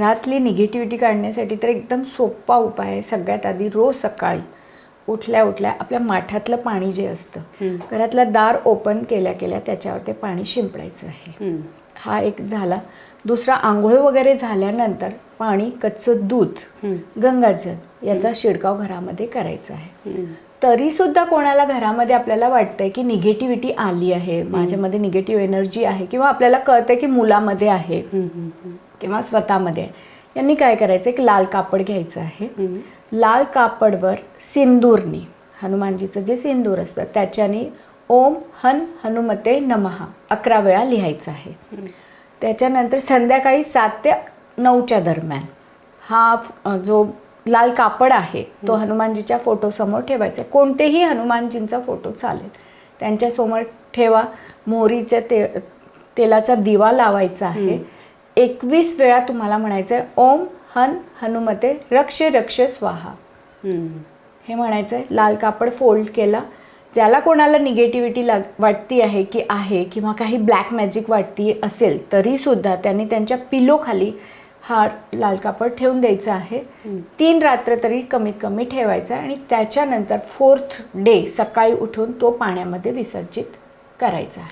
घरातली निगेटिव्हिटी काढण्यासाठी तर एकदम सोपा उपाय आहे. सगळ्यात आधी रोज सकाळी उठल्या उठल्या आपल्या माठातलं पाणी जे असतं, घरातलं दार ओपन केल्या केल्या त्याच्यावर ते पाणी शिंपडायचं आहे. हा एक झाला. दुसरा, आंघोळ वगैरे झाल्यानंतर पाणी, कच्चं दूध, गंगाजल याचा शिडकाव घरामध्ये करायचा आहे. तरी सुद्धा कोणाला घरामध्ये आपल्याला वाटतंय की निगेटिव्हिटी आली आहे, माझ्यामध्ये निगेटिव्ह एनर्जी आहे, किंवा आपल्याला कळतंय की मुलामध्ये आहे किंवा स्वतःमध्ये आहे, यांनी काय करायचं, एक लाल कापड घ्यायचं आहे. लाल कापडवर सिंदूरनी, हनुमानजीचं जे सिंदूर असतं त्याच्याने ओम हन हनुमते नमः 11 वेळा लिहायचं आहे. त्याच्यानंतर संध्याकाळी 7 ते 9च्या दरम्यान हा जो लाल कापड आहे तो हनुमानजीच्या फोटोसमोर ठेवायचा. कोणतेही हनुमानजींचा फोटो चालेल, त्यांच्यासमोर ठेवा. मोहरीच्या तेलाचा दिवा लावायचा आहे. 21 वेळा तुम्हाला म्हणायचं आहे ओम हन हनुमते रक्ष रक्ष स्वाहा हे म्हणायचं आहे. लाल कापड फोल्ड केला. ज्याला कोणाला निगेटिव्हिटी वाटती आहे की आहे, किंवा काही ब्लॅक मॅजिक वाटती असेल तरीसुद्धा त्यांनी त्यांच्या पिलोखाली हा लाल कापड ठेवून द्यायचा आहे. 3 रात्र तरी कमीत कमी ठेवायचा आणि त्याच्यानंतर 4th डे सकाळी उठून तो पाण्यामध्ये विसर्जित करायचा आहे.